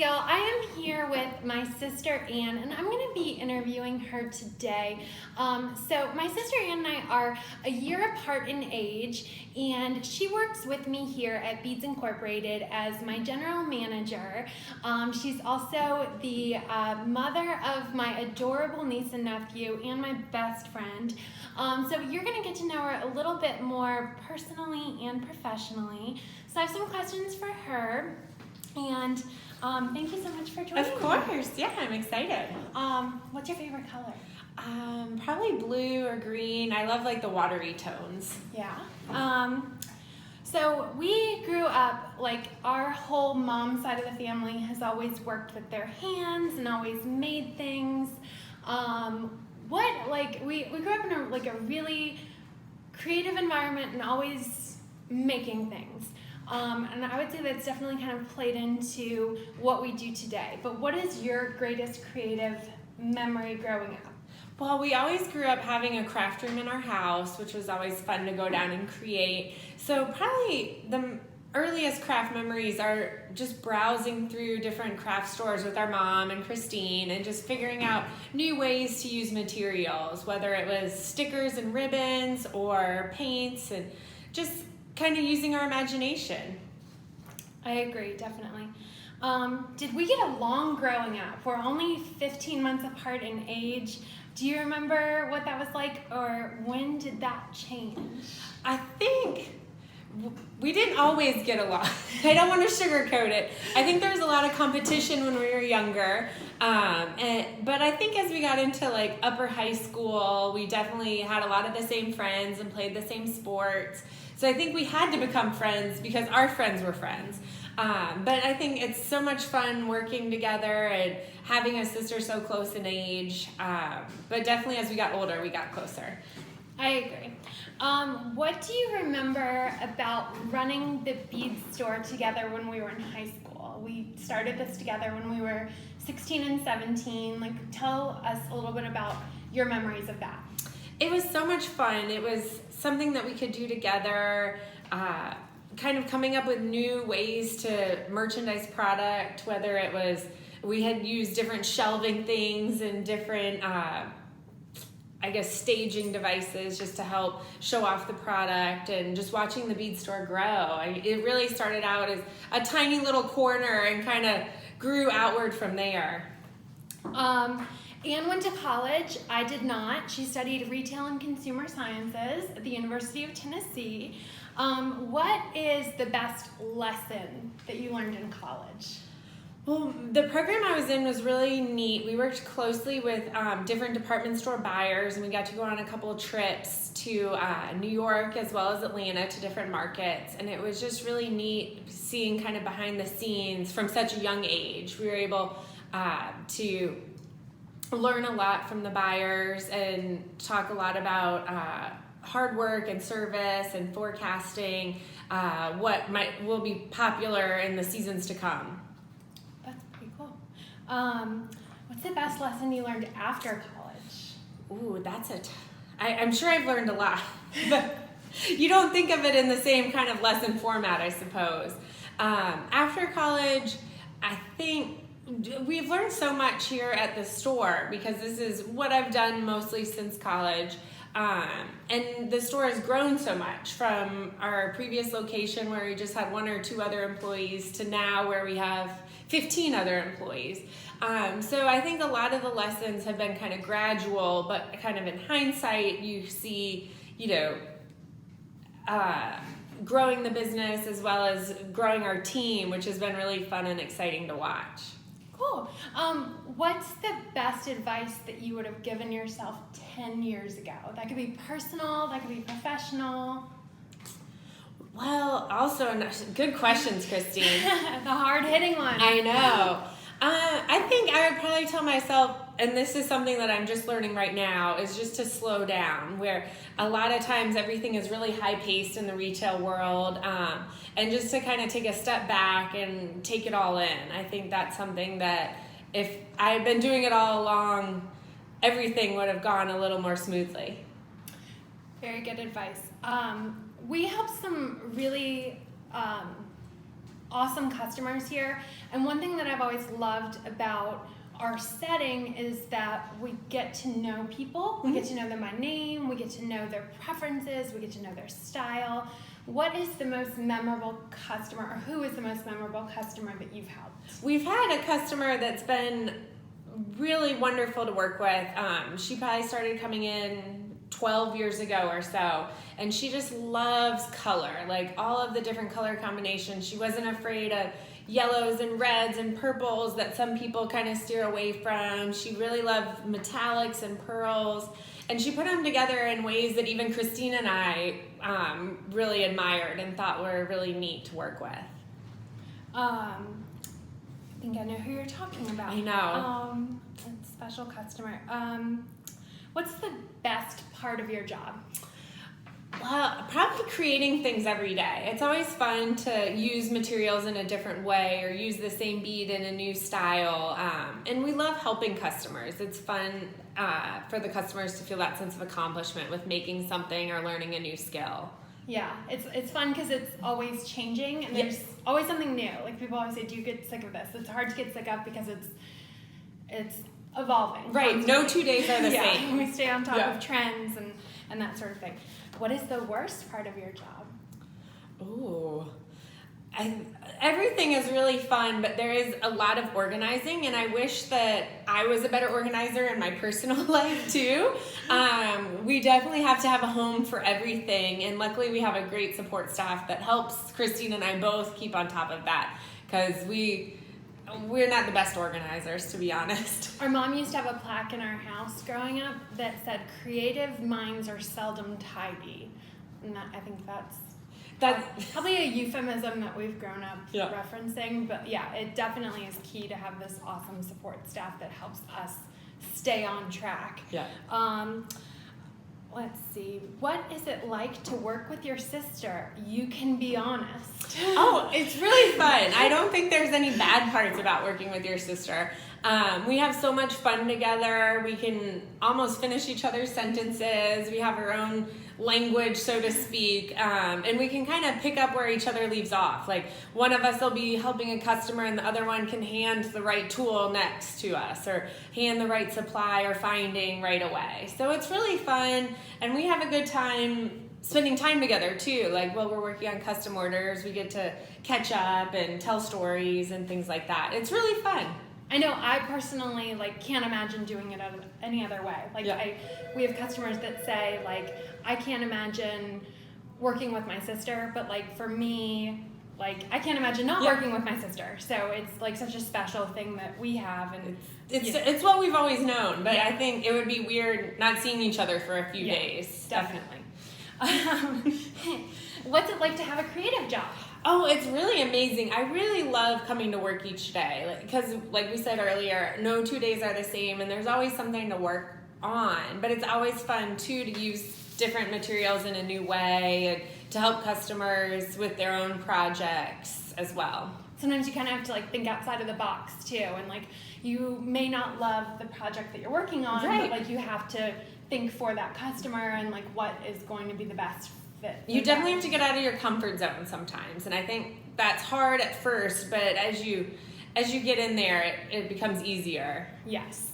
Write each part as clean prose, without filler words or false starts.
y'all. I am here with my sister Ann, and I'm going to be interviewing her today. So my sister Ann and I are a year apart in age, and she works with me here at Beads Incorporated as my general manager. She's also the mother of my adorable niece and nephew and my best friend. So you're going to get to know her a little bit more personally and professionally. So I have some questions for her. And thank you so much for joining me. Of course, yeah, I'm excited. What's your favorite color? Probably blue or green. I love like the watery tones. Yeah. So we grew up, like our whole mom side of the family has always worked with their hands and always made things. We grew up in a really creative environment and always making things. And I would say that's definitely kind of played into what we do today. But what is your greatest creative memory growing up? Well, we always grew up having a craft room in our house, which was always fun to go down and create. So probably the earliest craft memories are just browsing through different craft stores with our mom and Christine and just figuring out new ways to use materials, whether it was stickers and ribbons or paints, and just kind of using our imagination. I agree, definitely. Did we get along growing up? We're only 15 months apart in age. Do you remember what that was like, or when did that change? I think we didn't always get along. I don't want to sugarcoat it. I think there was a lot of competition when we were younger. But I think as we got into like upper high school, we definitely had a lot of the same friends and played the same sports. So I think we had to become friends because our friends were friends. But I think it's so much fun working together and having a sister so close in age. But definitely as we got older, we got closer. I agree. What do you remember about running the bead store together when we were in high school? We started this together when we were 16 and 17. Tell us a little bit about your memories of that. It was so much fun. It was something that we could do together, kind of coming up with new ways to merchandise product, whether it was we had used different shelving things and different staging devices just to help show off the product, and just watching the bead store grow. It really started out as a tiny little corner and kind of grew outward from there. Ann went to college. I did not. She studied retail and consumer sciences at the University of Tennessee. What is the best lesson that you learned in college? Well, the program I was in was really neat. We worked closely with different department store buyers, and we got to go on a couple of trips to New York as well as Atlanta to different markets. And it was just really neat seeing kind of behind the scenes from such a young age. We were able to learn a lot from the buyers and talk a lot about hard work and service and forecasting what will be popular in the seasons to come. That's pretty cool. What's the best lesson you learned after college? Ooh, I'm sure I've learned a lot, but you don't think of it in the same kind of lesson format, I suppose. After college, I think we've learned so much here at the store because this is what I've done mostly since college. And the store has grown so much from our previous location where we just had 1 or 2 other employees to now where we have 15 other employees. So I think a lot of the lessons have been kind of gradual, but kind of in hindsight, you see, growing the business as well as growing our team, which has been really fun and exciting to watch. Cool. What's the best advice that you would have given yourself 10 years ago? That could be personal, that could be professional. Well, also, good questions, Christine. The hard-hitting one. I know. I think I would probably tell myself, and this is something that I'm just learning right now, is just to slow down, where a lot of times everything is really high-paced in the retail world, and just to kind of take a step back and take it all in. I think that's something that if I had been doing it all along, everything would have gone a little more smoothly. Very good advice. We have some really awesome customers here. And one thing that I've always loved about our setting is that we get to know people. We get to know them by name. We get to know their preferences. We get to know their style. What is the most memorable customer, or who is the most memorable customer that you've helped? We've had a customer that's been really wonderful to work with. She probably started coming in 12 years ago or so, and she just loves color, like all of the different color combinations. She wasn't afraid of yellows and reds and purples that some people kind of steer away from. She really loved metallics and pearls, and she put them together in ways that even Christine and I really admired and thought were really neat to work with. I think I know who you're talking about. I know. A special customer. What's the best part of your job? Well, probably creating things every day. It's always fun to use materials in a different way or use the same bead in a new style. And we love helping customers. It's fun for the customers to feel that sense of accomplishment with making something or learning a new skill. Yeah, it's fun because it's always changing and there's always something new. Like people always say, do you get sick of this? It's hard to get sick of because it's evolving. Right, constantly. No 2 days are the same. We stay on top of trends and that sort of thing. What is the worst part of your job? Ooh. Everything is really fun, but there is a lot of organizing, and I wish that I was a better organizer in my personal life too. We definitely have to have a home for everything, and luckily we have a great support staff that helps Christine and I both keep on top of that, because we're not the best organizers, to be honest. Our mom used to have a plaque in our house growing up that said, "Creative minds are seldom tidy," and I think that's probably a euphemism that we've grown up referencing, but yeah, it definitely is key to have this awesome support staff that helps us stay on track. Yeah. Let's see. What is it like to work with your sister? You can be honest. Oh, it's really fun. I don't think there's any bad parts about working with your sister. We have so much fun together. We can almost finish each other's sentences. We have our own language, so to speak, and we can kind of pick up where each other leaves off. Like one of us will be helping a customer and the other one can hand the right tool next to us or hand the right supply or finding right away. So it's really fun, and we have a good time spending time together too. Like while we're working on custom orders, we get to catch up and tell stories and things like that. It's really fun. I know I personally can't imagine doing it any other way. We have customers that say I can't imagine working with my sister, but for me, I can't imagine not working with my sister. So it's such a special thing that we have, and it's what we've always known. But I think it would be weird not seeing each other for a few days. Definitely. What's it like to have a creative job? Oh, it's really amazing. I really love coming to work each day because, like we said earlier, no 2 days are the same, and there's always something to work on. But it's always fun, too, to use different materials in a new way and to help customers with their own projects as well. Sometimes you kind of have to think outside of the box, too, and you may not love the project that you're working on, but you have to think for that customer and what is going to be the best fit. You definitely have to get out of your comfort zone sometimes, and I think that's hard at first, but as you get in there, it becomes easier. Yes.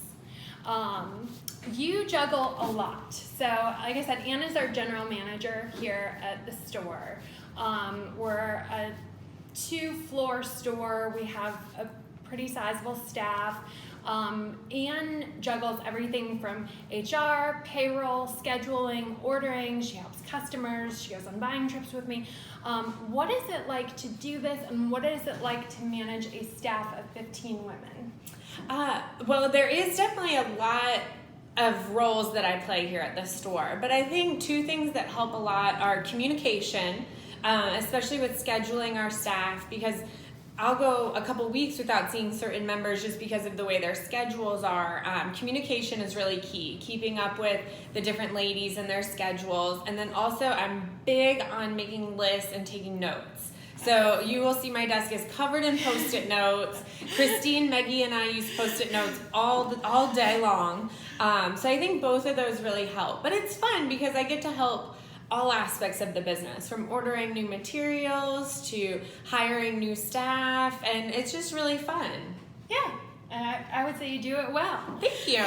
You juggle a lot. So, like I said, Anna's our general manager here at the store. We're a 2-floor store. We have a pretty sizable staff. Anne juggles everything from HR, payroll, scheduling, ordering. She helps customers. She goes on buying trips with me. What is it like to do this, and what is it like to manage a staff of 15 women? Well, there is definitely a lot of roles that I play here at the store, but I think 2 things that help a lot are communication, especially with scheduling our staff, because I'll go a couple weeks without seeing certain members just because of the way their schedules are. Communication is really key, keeping up with the different ladies and their schedules. And then also I'm big on making lists and taking notes. So you will see my desk is covered in Post-it notes. Christine, Meggie, and I use Post-it notes all day long. So I think both of those really help. But it's fun because I get to help all aspects of the business, from ordering new materials to hiring new staff, and it's just really fun. Yeah, I would say you do it well. Thank you.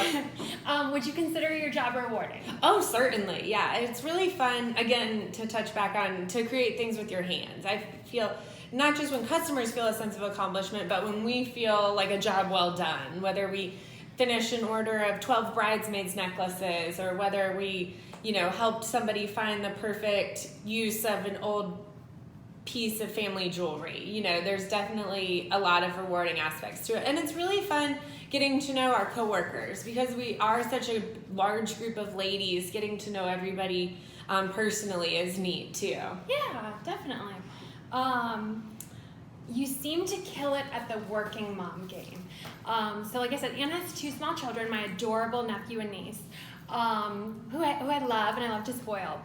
Would you consider your job rewarding? Oh, certainly. Yeah, it's really fun, again, to touch back on, to create things with your hands. I feel not just when customers feel a sense of accomplishment, but when we feel like a job well done, whether we finish an order of 12 bridesmaids necklaces, or whether we, helped somebody find the perfect use of an old piece of family jewelry. There's definitely a lot of rewarding aspects to it. And it's really fun getting to know our coworkers, because we are such a large group of ladies. Getting to know everybody personally is neat too. Yeah, definitely. You seem to kill it at the working mom game. So like I said, Anna has 2 small children, my adorable nephew and niece, who I love and I love to spoil.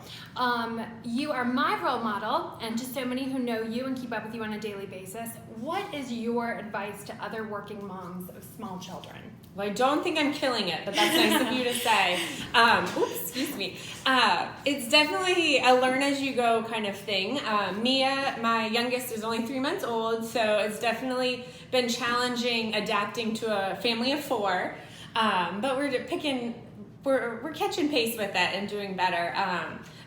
You are my role model, and to so many who know you and keep up with you on a daily basis, what is your advice to other working moms of small children? Well, I don't think I'm killing it, but that's nice of you to say. Excuse me. It's definitely a learn as you go kind of thing. Mia, my youngest, is only 3 months old, so it's definitely been challenging adapting to a family of 4. But we're catching pace with it and doing better.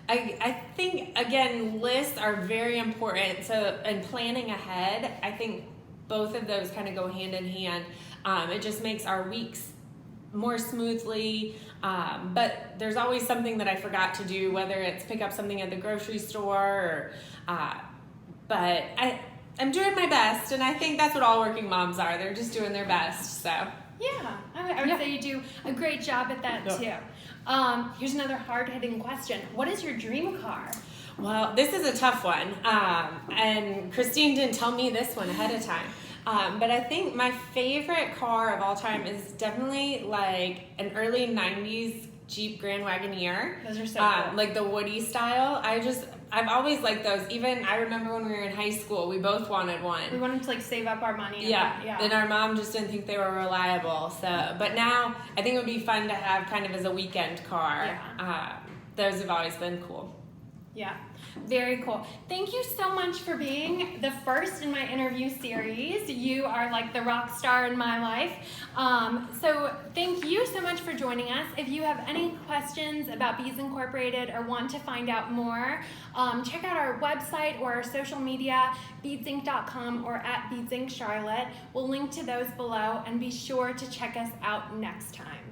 I think, again, lists are very important. So, and planning ahead, I think both of those kind of go hand in hand. It just makes our weeks more smoothly, but there's always something that I forgot to do, whether it's pick up something at the grocery store, but I'm doing my best, and I think that's what all working moms are. They're just doing their best, so. Yeah, I would say you do a great job at that too. Here's another hard-hitting question. What is your dream car? Well, this is a tough one, and Christine didn't tell me this one ahead of time. But I think my favorite car of all time is definitely like an early 90s Jeep Grand Wagoneer. Those are so cool. Like the Woody style. I've always liked those. Even I remember when we were in high school, we both wanted one. We wanted to save up our money. Yeah. And our mom just didn't think they were reliable. So, but now I think it would be fun to have kind of as a weekend car. Yeah. Those have always been cool. Yeah, very cool. Thank you so much for being the first in my interview series. You are like the rock star in my life. So thank you so much for joining us. If you have any questions about Beads Incorporated or want to find out more, check out our website or our social media, beadsinc.com or @beadsincCharlotte. We'll link to those below, and be sure to check us out next time.